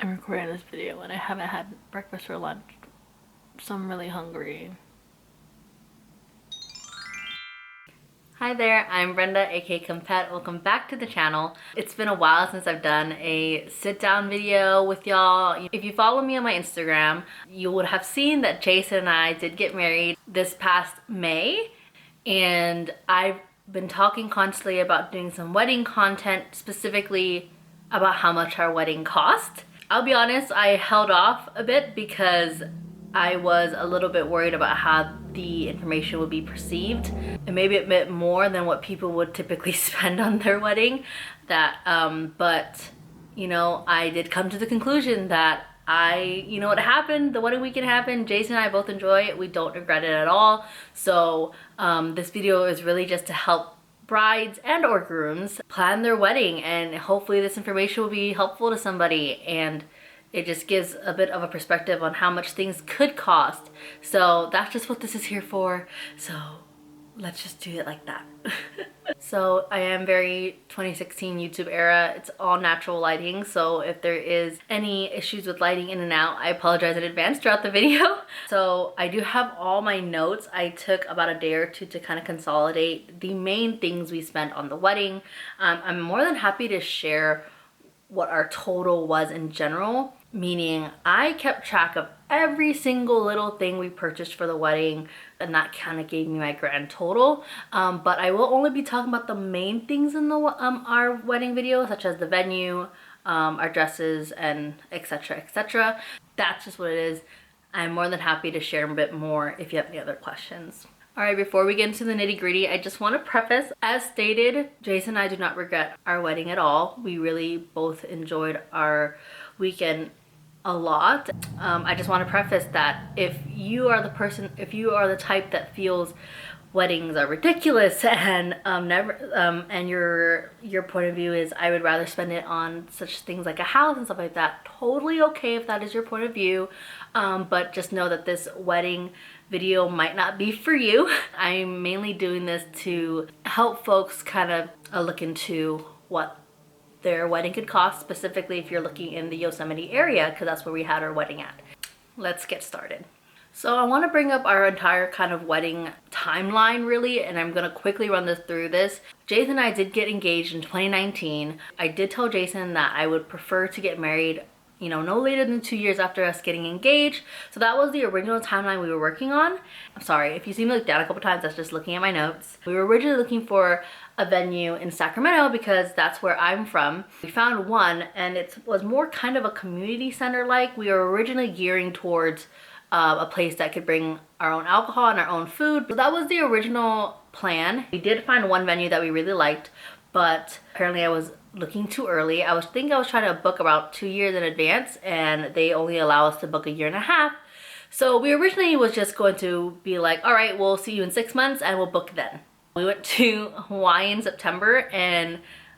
I'm recording this video and I haven't had breakfast or lunch, so I'm really hungry. Hi there, I'm Brenda, aka Khumphet. Welcome back to the channel. It's been a while since I've done a sit-down video with y'all. If you follow me on my Instagram, you would have seen that Jason and I did get married this past May, and I've been talking constantly about doing some wedding content, specifically about how much our wedding cost. I'll be honest, I held off a bit because I was a little bit worried about how the information would be perceived, and maybe a bit more than what people would typically spend on their wedding. But you know, I did come to the conclusion that what happened, the wedding weekend happened. Jason and I both enjoy it. We don't regret it at all. So this video is really just to help brides and or grooms plan their wedding, and hopefully this information will be helpful to somebody, and it just gives a bit of a perspective on how much things could cost. So that's just what this is here for. So let's just do it like that. So I am very 2016 YouTube era. It's all natural lighting, so if there is any issues with lighting in and out, I apologize in advance throughout the video. So I do have all my notes. I took about a day or two to kind of consolidate the main things we spent on the wedding. I'm more than happy to share what our total was in general, meaning I kept track of every single little thing we purchased for the wedding, and that kind of gave me my grand total. But I will only be talking about the main things in the our wedding video, such as the venue, our dresses, and etc, etc. That's just what it is. I'm more than happy to share a bit more if you have any other questions. Alright, before we get into the nitty-gritty, I just want to preface, as stated, Jason and I do not regret our wedding at all. We really both enjoyed our weekend a lot. I just want to preface that if you are the type that feels weddings are ridiculous and and your point of view is I would rather spend it on such things like a house and stuff like that, totally okay if that is your point of view, but just know that this wedding video might not be for you. I'm mainly doing this to help folks kind of look into what their wedding could cost, specifically if you're looking in the Yosemite area, because that's where we had our wedding at. Let's get started. So I want to bring up our entire kind of wedding timeline really, and I'm going to quickly run through this. Jason and I did get engaged in 2019. I did tell Jason that I would prefer to get married, you know, no later than 2 years after us getting engaged. So that was the original timeline we were working on. I'm sorry, if you see me look down a couple times, that's just looking at my notes. We were originally looking for a venue in Sacramento because that's where I'm from. We found one, and it was more kind of a community center like. We were originally gearing towards a place that could bring our own alcohol and our own food. So that was the original plan. We did find one venue that we really liked, but apparently I was looking too early. I was trying to book about 2 years in advance, and they only allow us to book a year and a half. So we originally was just going to be like, all right, we'll see you in 6 months and we'll book then. We went to Hawaii in September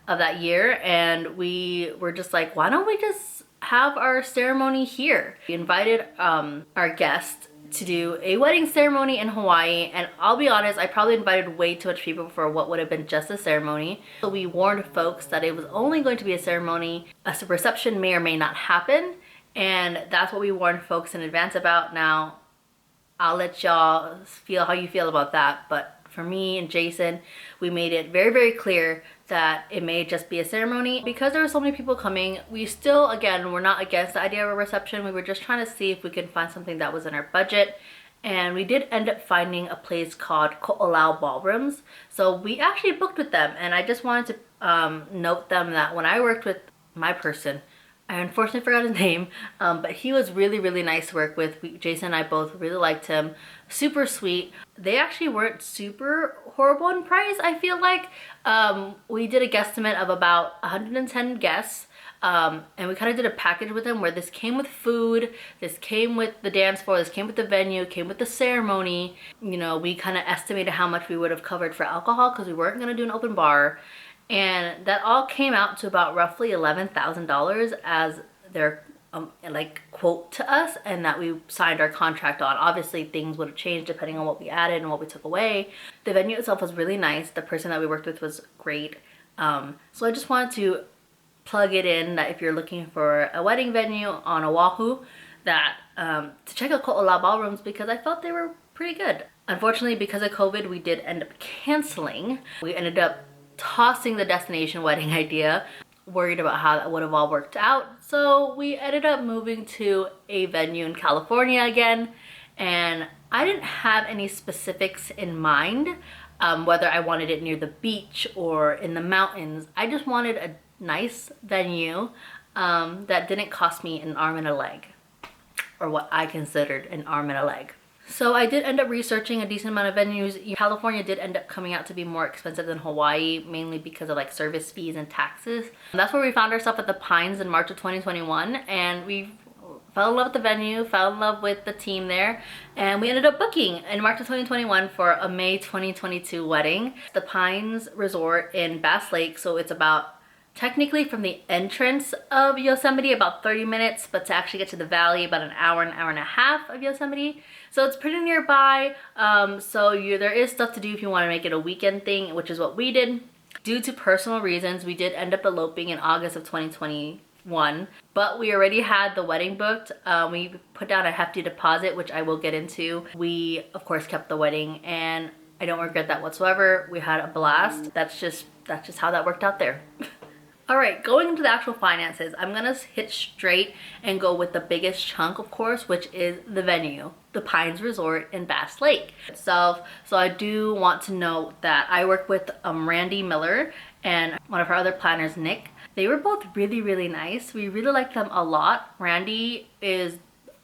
of that year, and we were just like, why don't we just have our ceremony here? We invited our guests to do a wedding ceremony in Hawaii, and I'll be honest, I probably invited way too much people for what would have been just a ceremony. So we warned folks that it was only going to be a ceremony. A reception may or may not happen, and that's what we warned folks in advance about. Now, I'll let y'all feel how you feel about that, but for me and Jason, we made it very, very clear that it may just be a ceremony. Because there were so many people coming, we still, again, we're not against the idea of a reception. We were just trying to see if we could find something that was in our budget. And we did end up finding a place called Ko'olau Ballrooms. So we actually booked with them, and I just wanted to note them that when I worked with my person, I unfortunately forgot his name, but he was really, really nice to work with. Jason and I both really liked him. Super sweet. They actually weren't super horrible in price, I feel like. We did a guesstimate of about 110 guests, and we kind of did a package with them where this came with food, this came with the dance floor, this came with the venue, came with the ceremony. You know, we kind of estimated how much we would have covered for alcohol because we weren't going to do an open bar. And that all came out to about roughly $11,000 as their like quote to us, and that we signed our contract on. Obviously things would have changed depending on what we added and what we took away. The venue itself was really nice. The person that we worked with was great. So I just wanted to plug it in that if you're looking for a wedding venue on Oahu, that to check out Ko'ola ballrooms because I felt they were pretty good. Unfortunately, because of COVID, we did end up canceling. We ended up tossing the destination wedding idea, worried about how that would have all worked out. So we ended up moving to a venue in California again, and I didn't have any specifics in mind, whether I wanted it near the beach or in the mountains. I just wanted a nice venue that didn't cost me an arm and a leg, or what I considered an arm and a leg. So I did end up researching a decent amount of venues. California did end up coming out to be more expensive than Hawaii, mainly because of like service fees and taxes. That's where we found ourselves at the Pines in March of 2021, and we fell in love with the venue, fell in love with the team there, and we ended up booking in March of 2021 for a May 2022 wedding. The Pines Resort in Bass Lake, so it's about technically from the entrance of Yosemite about 30 minutes, but to actually get to the valley about an hour and a half of Yosemite. So it's pretty nearby. There is stuff to do if you want to make it a weekend thing, which is what we did. Due to personal reasons, we did end up eloping in August of 2021, but we already had the wedding booked. We put down a hefty deposit, which I will get into. We of course kept the wedding, and I don't regret that whatsoever. We had a blast. That's just how that worked out there. All right, going into the actual finances, I'm gonna hit straight and go with the biggest chunk, of course, which is the venue, the Pines Resort in Bass Lake itself. So I do want to note that I work with Randy Miller and one of our other planners, Nick. They were both really, really nice. We really liked them a lot. Randy was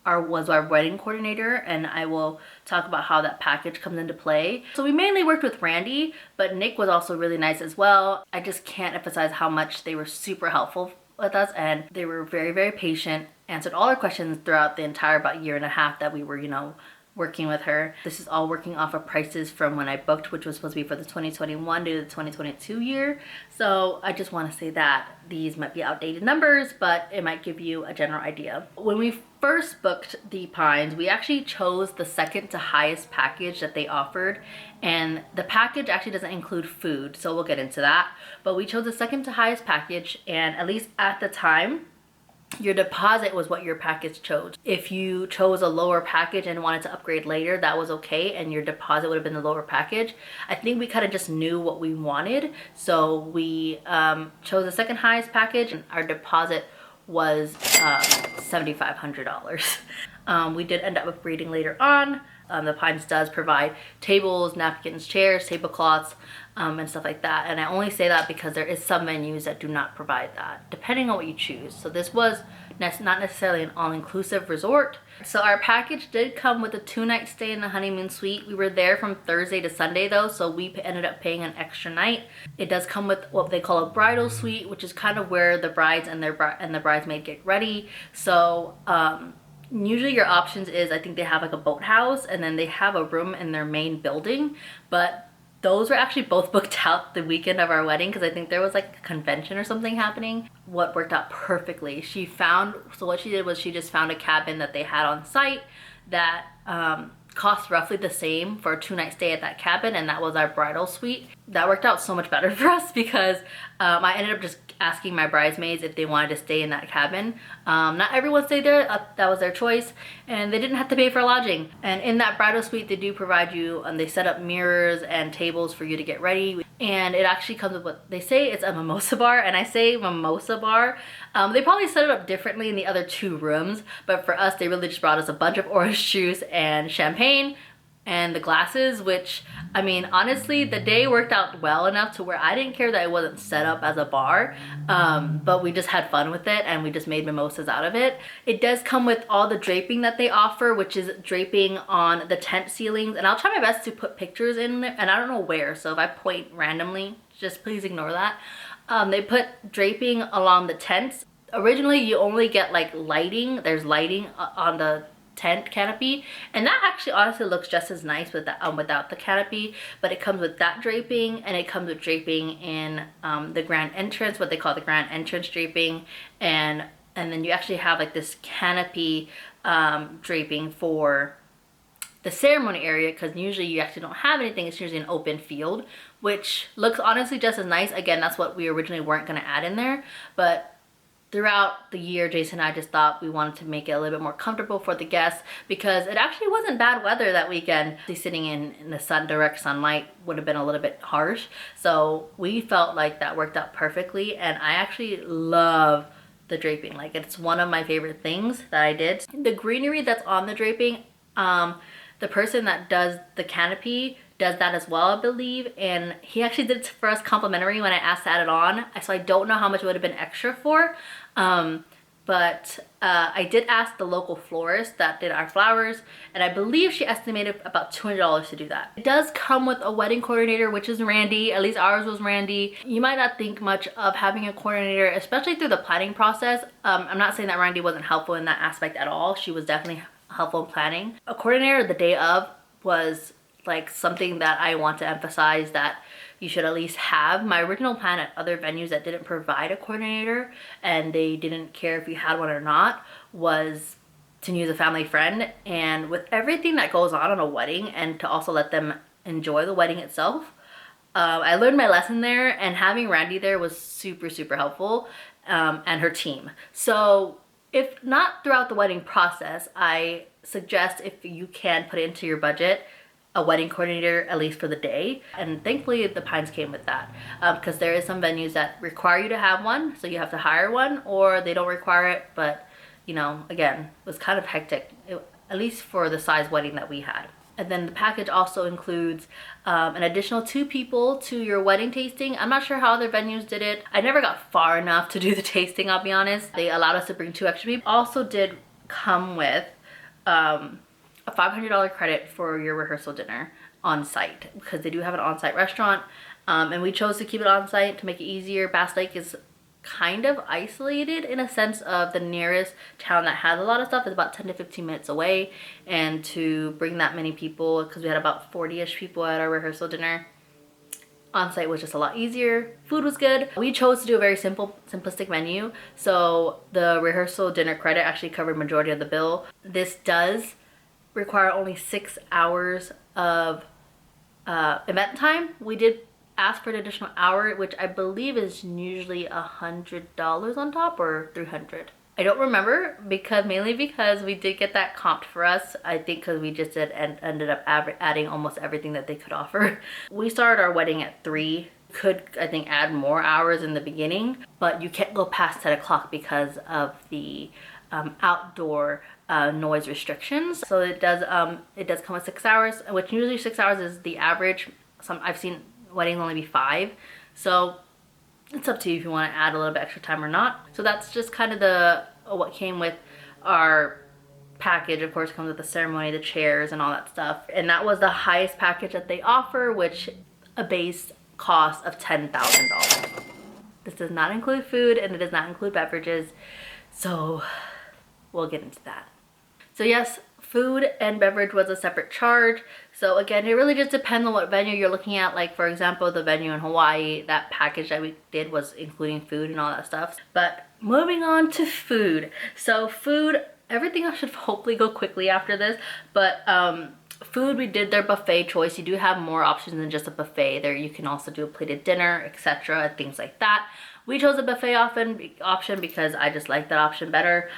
our wedding coordinator, and I will talk about how that package comes into play. So we mainly worked with Randy, but Nick was also really nice as well. I just can't emphasize how much they were super helpful with us, and they were very, very patient, answered all our questions throughout the entire about year and a half that we were, working with her. This is all working off of prices from when I booked, which was supposed to be for the 2021 to the 2022 year. So I just want to say that these might be outdated numbers, but it might give you a general idea. When we first booked the Pines, we actually chose the second to highest package that they offered, and the package actually doesn't include food, so we'll get into that. But we chose the second to highest package, and at least at the time, your deposit was what your package chose. If you chose a lower package and wanted to upgrade later, that was okay, and your deposit would have been the lower package. I think we kind of just knew what we wanted, so we chose the second highest package, and our deposit was $7,500. We did end up upgrading later on. The Pines does provide tables, napkins, chairs, tablecloths, and stuff like that. And I only say that because there is some venues that do not provide that, depending on what you choose. So this was not necessarily an all-inclusive resort. So our package did come with a 2-night stay in the honeymoon suite. We were there from Thursday to Sunday though, so we ended up paying an extra night. It does come with what they call a bridal suite, which is kind of where the brides and the bridesmaid get ready. So usually your options is, I think they have like a boathouse, and then they have a room in their main building, but those were actually both booked out the weekend of our wedding because I think there was like a convention or something happening. What worked out perfectly, so what she did was she just found a cabin that they had on site that cost roughly the same for a 2-night stay at that cabin, and that was our bridal suite. That worked out so much better for us because I ended up just asking my bridesmaids if they wanted to stay in that cabin. Not everyone stayed there, that was their choice, and they didn't have to pay for lodging. And in that bridal suite, they do provide you, they set up mirrors and tables for you to get ready, and it actually comes with what they say it's a mimosa bar, and I say mimosa bar. They probably set it up differently in the other 2 rooms, but for us, they really just brought us a bunch of orange juice and champagne and the glasses, which, I mean, honestly, the day worked out well enough to where I didn't care that it wasn't set up as a bar, but we just had fun with it, and we just made mimosas out of it. It does come with all the draping that they offer, which is draping on the tent ceilings, and I'll try my best to put pictures in there, and I don't know where, so if I point randomly, just please ignore that. They put draping along the tents. Originally, you only get like lighting. There's lighting on the tent canopy, and that actually honestly looks just as nice with that without the canopy, but it comes with that draping, and it comes with draping in the grand entrance, what they call the grand entrance draping, and then you actually have like this canopy draping for the ceremony area, because usually you actually don't have anything. It's usually an open field, which looks honestly just as nice. Again, that's what we originally weren't going to add in there, but throughout the year, Jason and I just thought we wanted to make it a little bit more comfortable for the guests, because it actually wasn't bad weather that weekend. Sitting in the direct sunlight would have been a little bit harsh. So we felt like that worked out perfectly, and I actually love the draping. Like, it's one of my favorite things that I did. The greenery that's on the draping, the person that does the canopy does that as well, I believe, and he actually did it for us complimentary when I asked to add it on. So I don't know how much it would have been extra for, but I did ask the local florist that did our flowers, and I believe she estimated about $200 to do that. It does come with a wedding coordinator, which is Randy. At least ours was Randy. You might not think much of having a coordinator, especially through the planning process. I'm not saying that Randy wasn't helpful in that aspect at all. She was definitely helpful in planning. A coordinator the day of was like something that I want to emphasize that you should at least have. My original plan at other venues that didn't provide a coordinator and they didn't care if you had one or not was to use a family friend. And with everything that goes on a wedding, and to also let them enjoy the wedding itself, I learned my lesson there, and having Randy there was super, super helpful, and her team. So if not throughout the wedding process, I suggest, if you can put it into your budget, a wedding coordinator at least for the day. And thankfully the Pines came with that, because there is some venues that require you to have one, so you have to hire one, or they don't require it. But you know, again, it was kind of hectic, at least for the size wedding that we had. And then the package also includes an additional 2 people to your wedding tasting. I'm not sure how other venues did it. I never got far enough to do the tasting, I'll be honest. They allowed us to bring 2 extra people. Also did come with a $500 credit for your rehearsal dinner on site, because they do have an on-site restaurant, and we chose to keep it on site to make it easier. Bass Lake is kind of isolated in a sense of the nearest town that has a lot of stuff is about 10 to 15 minutes away, and to bring that many people, because we had about 40-ish people at our rehearsal dinner, on site was just a lot easier. Food was good. We chose to do a very simplistic menu, so the rehearsal dinner credit actually covered majority of the bill. This does require only 6 hours of event time. We did ask for an additional hour, which I believe is usually $100 on top, or $300. I don't remember, mainly because we did get that comped for us. I think because we just did and ended up adding almost everything that they could offer. We started our wedding at 3. Could, I think, add more hours in the beginning, but you can't go past 10 o'clock because of the outdoor noise restrictions. So it does come with 6 hours, which usually 6 hours is the average. I've seen weddings only be 5, so it's up to you if you want to add a little bit extra time or not. So that's just kind of what came with our package. Of course, it comes with the ceremony, the chairs, and all that stuff. And that was the highest package that they offer, which a base cost of $10,000. This does not include food, and it does not include beverages, so we'll get into that. So yes, food and beverage was a separate charge. So again, it really just depends on what venue you're looking at. Like, for example, the venue in Hawaii, that package that we did was including food and all that stuff. But moving on to food. So food, everything else should hopefully go quickly after this. But food, we did their buffet choice. You do have more options than just a buffet. There you can also do a plated dinner, etc., things like that. We chose a buffet option because I just like that option better.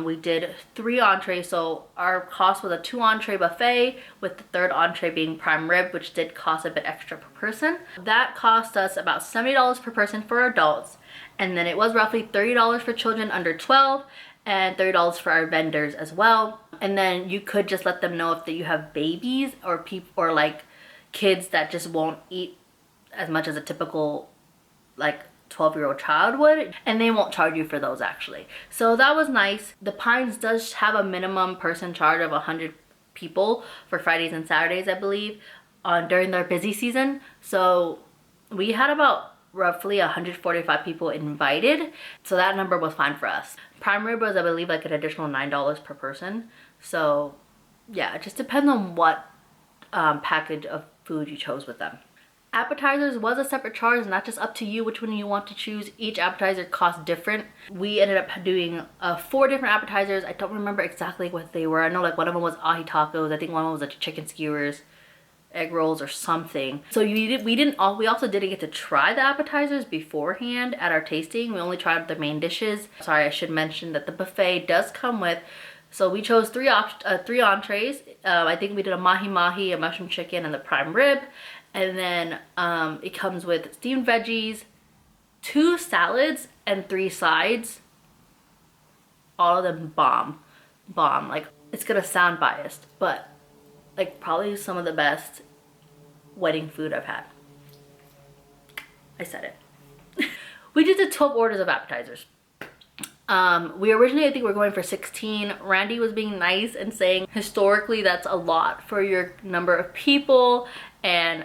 We did 3 entrees, so our cost was a 2 entree buffet, with the 3rd entree being prime rib, which did cost a bit extra per person. That cost us about $70 per person for adults, and then it was roughly $30 for children under 12, and $30 for our vendors as well. And then you could just let them know if that you have babies or or like kids that just won't eat as much as a typical like 12-year-old child would, and they won't charge you for those actually. So that was nice. The Pines does have a minimum person charge of 100 people for Fridays and Saturdays, I believe, during their busy season. So we had about roughly 145 people invited, so that number was fine for us. Prime rib was, I believe, like an additional $9 per person. So yeah, it just depends on what package of food you chose with them. Appetizers was a separate charge, and that's just up to you which one you want to choose. Each appetizer costs different. We ended up doing 4 different appetizers. I don't remember exactly what they were. I know like one of them was ahi tacos. I think one of them was a chicken skewers. egg rolls or something. So we also didn't get to try the appetizers beforehand at our tasting. We only tried the main dishes. Sorry, I should mention that the buffet does come with, so we chose three entrees. I think we did a mahi mahi, a mushroom chicken, and the prime rib. And then it comes with steamed veggies, 2 salads, and 3 sides. All of them bomb. Like, it's gonna sound biased, but like probably some of the best wedding food I've had. I said it. We just did 12 orders of appetizers. We originally, I think we were going for 16. Randy was being nice and saying historically that's a lot for your number of people, and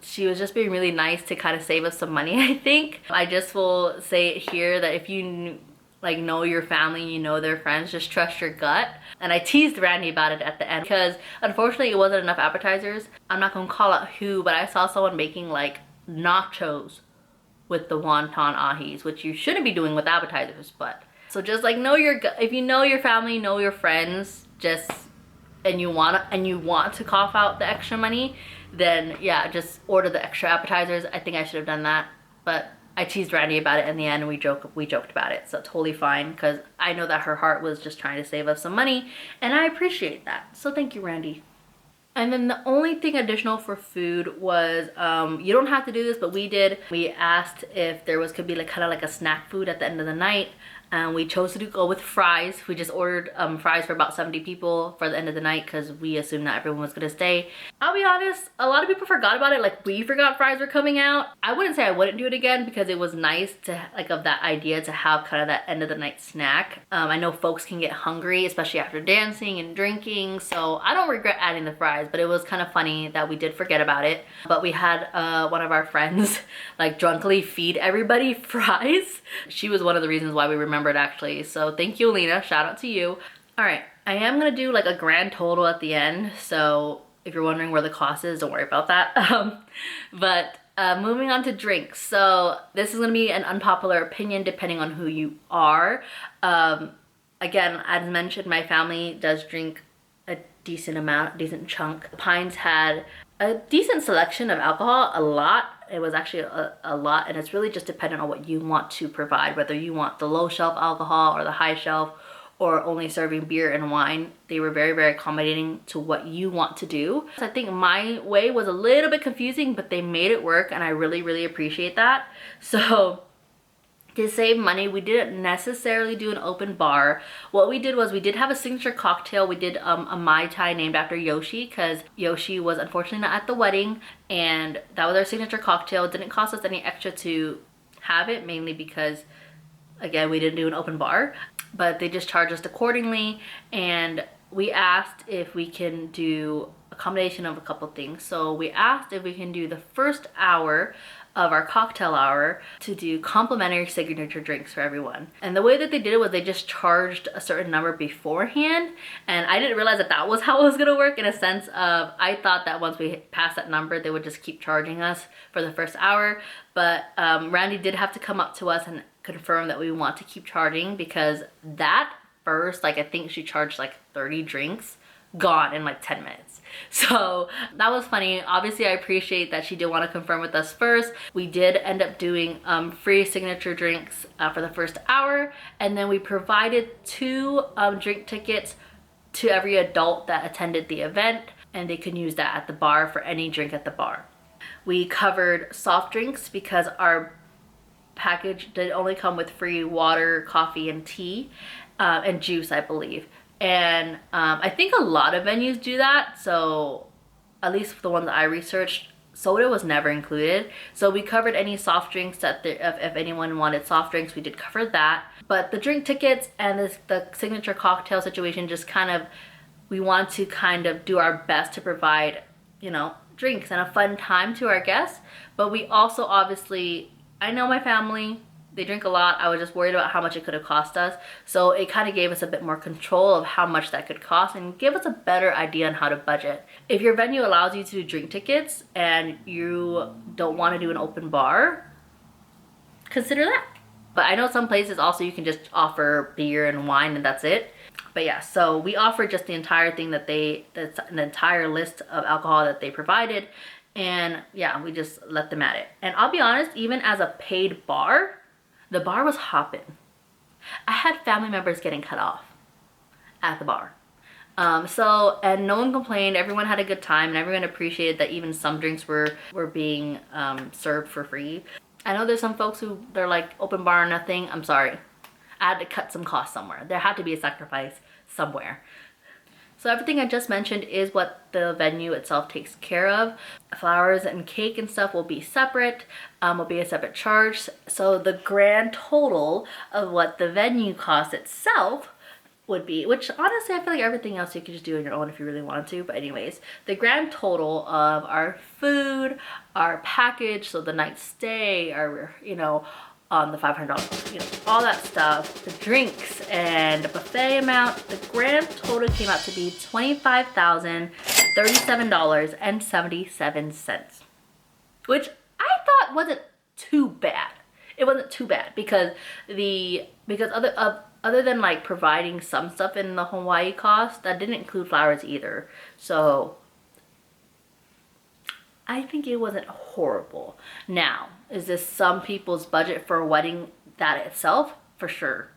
she was just being really nice to kind of save us some money, I think. I just will say it here that if you like know your family, you know their friends, just trust your gut. And I teased Randy about it at the end because unfortunately it wasn't enough appetizers. I'm not gonna call out who, but I saw someone making like nachos with the wonton ahis, which you shouldn't be doing with appetizers. But so just like know your gut. If you know your family, know your friends, and you want to cough out the extra money, then yeah, just order the extra appetizers. I think I should have done that, but I teased Randy about it in the end, and we joked about it, so totally fine, because I know that her heart was just trying to save us some money, and I appreciate that. So thank you, Randy. And then the only thing additional for food was, you don't have to do this, but we did. We asked if there could be like kind of like a snack food at the end of the night. And we chose to go with fries. We just ordered fries for about 70 people for the end of the night because we assumed that everyone was gonna stay. I'll be honest, a lot of people forgot about it. Like, we forgot fries were coming out. I wouldn't say I wouldn't do it again because it was nice to, like, of that idea to have kind of that end of the night snack. I know folks can get hungry, especially after dancing and drinking, so I don't regret adding the fries, but it was kind of funny that we did forget about it. But we had one of our friends like drunkenly feed everybody fries. She was one of the reasons why we remembered, actually, so thank you, Lena. Shout out to you. All right, I am gonna do like a grand total at the end, so if you're wondering where the cost is, don't worry about that. But moving on to drinks, so this is gonna be an unpopular opinion depending on who you are. Again, as mentioned, my family does drink a decent chunk. Pines had a decent selection of alcohol, a lot. It was actually a lot, and it's really just dependent on what you want to provide, whether you want the low shelf alcohol or the high shelf, or only serving beer and wine. They were very, very accommodating to what you want to do. So I think my way was a little bit confusing, but they made it work, and I really, really appreciate that. So to save money, we didn't necessarily do an open bar. What we did was we did have a signature cocktail. We did a Mai Tai named after Yoshi because Yoshi was unfortunately not at the wedding, and that was our signature cocktail. It didn't cost us any extra to have it, mainly because, again, we didn't do an open bar, but they just charged us accordingly. And we asked if we can do a combination of a couple things. So we asked if we can do the first hour of our cocktail hour to do complimentary signature drinks for everyone. And the way that they did it was they just charged a certain number beforehand, and I didn't realize that that was how it was gonna work, in a sense of I thought that once we passed that number they would just keep charging us for the first hour. But Randy did have to come up to us and confirm that we want to keep charging, because that first, like, I think she charged like 30 drinks gone in like 10 minutes. So that was funny. Obviously, I appreciate that she did want to confirm with us first. We did end up doing free signature drinks for the first hour, and then we provided 2 drink tickets to every adult that attended the event, and they can use that at the bar for any drink at the bar. We covered soft drinks because our package did only come with free water, coffee, and tea, and juice, I believe. And I think a lot of venues do that, so at least the ones that I researched, soda was never included. So we covered any soft drinks that if anyone wanted soft drinks, we did cover that. But the drink tickets and the signature cocktail situation, just kind of, we want to kind of do our best to provide, you know, drinks and a fun time to our guests. But we also, obviously, I know my family, they drink a lot. I was just worried about how much it could have cost us. So it kind of gave us a bit more control of how much that could cost and give us a better idea on how to budget. If your venue allows you to do drink tickets and you don't want to do an open bar, consider that. But I know some places also you can just offer beer and wine and that's it. But yeah, so we offered just the entire thing that that's an entire list of alcohol that they provided. And yeah, we just let them at it. And I'll be honest, even as a paid bar, the bar was hopping. I had family members getting cut off at the bar. And no one complained. Everyone had a good time, and everyone appreciated that even some drinks were being served for free. I know there's some folks who they're like open bar or nothing. I'm sorry. I had to cut some costs somewhere. There had to be a sacrifice somewhere. So everything I just mentioned is what the venue itself takes care of. Flowers and cake and stuff will be separate, will be a separate charge. So the grand total of what the venue cost itself would be, which honestly I feel like everything else you could just do on your own if you really wanted to, but anyways, the grand total of our food, our package, so the night stay, our, you know, the $500, you know, all that stuff, the drinks and the buffet amount, the grand total came out to be $25,037.77, which I thought wasn't too bad. It wasn't too bad because other than like providing some stuff in the Hawaii cost, that didn't include flowers either. So I think it wasn't horrible. Now, is this some people's budget for a wedding that itself? For sure.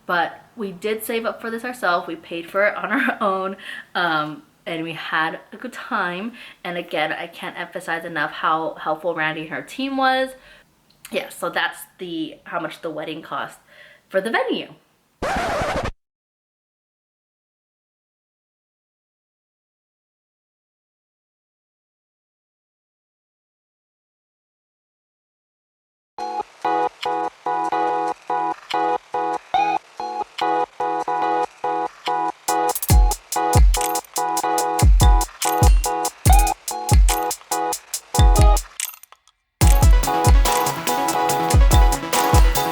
But we did save up for this ourselves. We paid for it on our own. And we had a good time. And again, I can't emphasize enough how helpful Randy and her team was. Yeah, so that's how much the wedding cost for the venue.